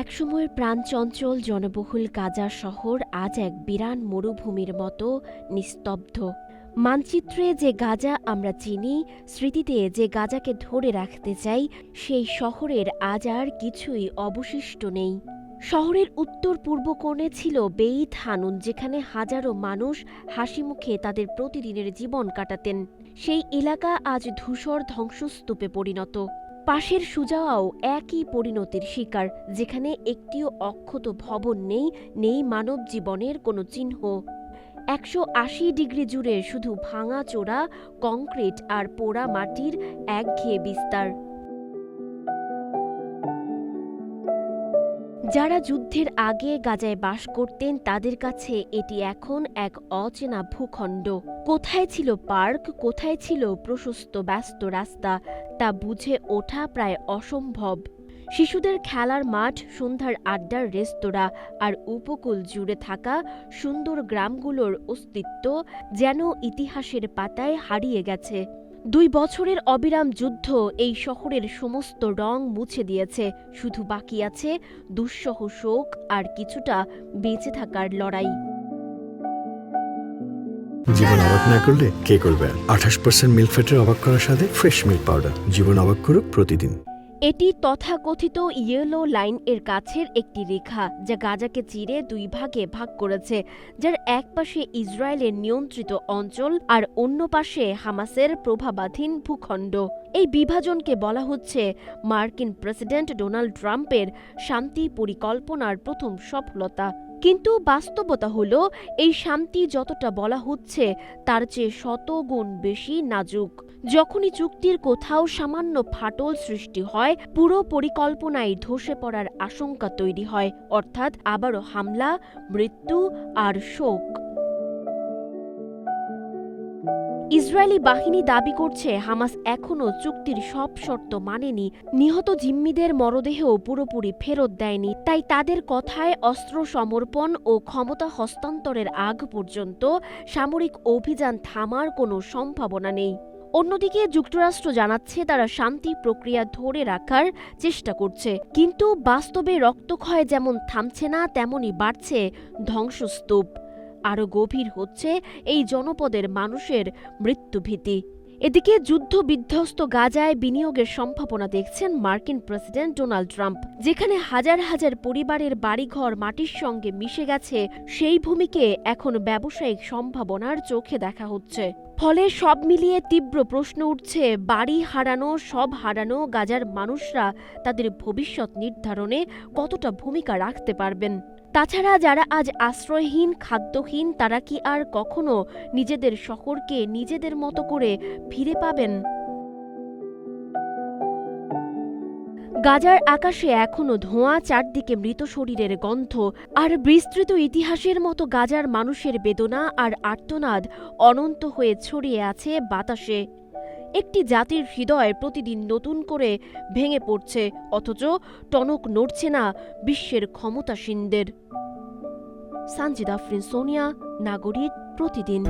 একসময়ের প্রাণচঞ্চল জনবহুল গাজা শহর আজ এক বিরান মরুভূমির মতো নিস্তব্ধ। মানচিত্রে যে গাজা আমরা চিনি, স্মৃতিতে যে গাজাকে ধরে রাখতে চাই, সেই শহরের আজ আর কিছুই অবশিষ্ট নেই। শহরের উত্তর পূর্ব কোণে ছিল বেইত হানুন, যেখানে হাজারো মানুষ হাসিমুখে তাদের প্রতিদিনের জীবন কাটাতেন। সেই এলাকা আজ ধূসর ধ্বংসস্তূপে পরিণত। পাশের সুজাওয়াও একই পরিণতির শিকার, যেখানে একটিও অক্ষত ভবন নেই, নেই মানব জীবনের কোনো চিহ্ন। 180 ডিগ্রি জুড়ে শুধু ভাঙাচোরা কংক্রিট আর পোড়া মাটির একঘেয়ে বিস্তার। যারা যুদ্ধের আগে গাজায় বাস করতেন তাদের কাছে এটি এখন এক অচেনা ভূখণ্ড। কোথায় ছিল পার্ক, কোথায় ছিল প্রশস্ত ব্যস্ত রাস্তা, তা বুঝে ওঠা প্রায় অসম্ভব। শিশুদের খেলার মাঠ, সন্ধ্যার আড্ডার রেস্তোরাঁ আর উপকূল জুড়ে থাকা সুন্দর গ্রামগুলোর অস্তিত্ব যেন ইতিহাসের পাতায় হারিয়ে গেছে। 2 বছরের অবিরাম যুদ্ধ এই শহরের সমস্ত রং মুছে দিয়েছে। শুধু বাকি আছে দুঃসহ শোক আর কিছুটা বেঁচে থাকার লড়াই। জীবন অবাক না করলে কে করবে? 28% মিল্ক ফ্যাটের অবাক করার সাথে ফ্রেশ মিল্ক পাউডার। জীবন অবাক করুক প্রতিদিন। এটি তথাকথিত ইয়েলো লাইন এর কাছের একটি রেখা, যা গাজাকে চিরে 2 ভাগে ভাগ করেছে, যার এক পাশে ইসরায়েলের নিয়ন্ত্রিত অঞ্চল আর অন্য পাশে হামাসের প্রভাবাধীন ভূখণ্ড। এই বিভাজনকে বলা হচ্ছে মার্কিন প্রেসিডেন্ট ডোনাল্ড ট্রাম্পের শান্তি পরিকল্পনার প্রথম সফলতা। কিন্তু বাস্তবতা হলো, এই শান্তি যতটা বলা হচ্ছে তার চেয়ে 100 গুণ বেশি নাজুক। যখনই চুক্তির কোথাও সামান্য ফাটল সৃষ্টি হয়, পুরো পরিকল্পনায় ধসে পড়ার আশঙ্কা তৈরি হয়, অর্থাৎ আবারও হামলা, মৃত্যু আর শোক। ইসরায়েলি বাহিনী দাবি করছে হামাস এখনও চুক্তির সব শর্ত মানেনি, নিহত জিম্মিদের মরদেহও পুরোপুরি ফেরত দেয়নি। তাই তাদের কথায় অস্ত্র সমর্পণ ও ক্ষমতা হস্তান্তরের আগ পর্যন্ত সামরিক অভিযান থামার কোনো সম্ভাবনা নেই। অন্যদিকে যুক্তরাষ্ট্র জানাচ্ছে তারা শান্তি প্রক্রিয়া ধরে রাখার চেষ্টা করছে, কিন্তু বাস্তবে রক্তক্ষয় যেমন থামছে না, তেমনই বাড়ছে ধ্বংসস্তূপ। আরও গভীর হচ্ছে এই জনপদের মানুষের মৃত্যুভীতি। এদিকে যুদ্ধ বিধ্বস্ত গাজায় বিনিয়োগের সম্ভাবনা দেখছেন মার্কিন প্রেসিডেন্ট ডোনাল্ড ট্রাম্প। যেখানে হাজার হাজার পরিবারের বাড়িঘর মাটির সঙ্গে মিশে গেছে, সেই ভূমিকে এখন ব্যবসায়িক সম্ভাবনার চোখে দেখা হচ্ছে। ফলে সব মিলিয়ে তীব্র প্রশ্ন উঠছে, বাড়ি হারানো, সব হারানো গাজার মানুষরা তাদের ভবিষ্যৎ নির্ধারণে কতটা ভূমিকা রাখতে পারবেন। তাছাড়া যারা আজ আশ্রয়হীন, খাদ্যহীন, তারা কি আর কখনো নিজেদের শহরকে নিজেদের মতো করে ফিরে পাবেন? গাজার আকাশে এখনো ধোঁয়া, চারদিকে মৃত শরীরের গন্ধ, আর বিস্তৃত ইতিহাসের মতো গাজার মানুষের বেদনা আর আর্তনাদ অনন্ত হয়ে ছড়িয়ে আছে বাতাসে। একটি জাতির হৃদয় প্রতিদিন নতুন করে ভেঙে পড়ছে, অথচ টনক নড়ছে না বিশ্বের ক্ষমতাসীনদের। সানজিদা আফরিন, সোনিয়া, নাগরিক, প্রতিদিন।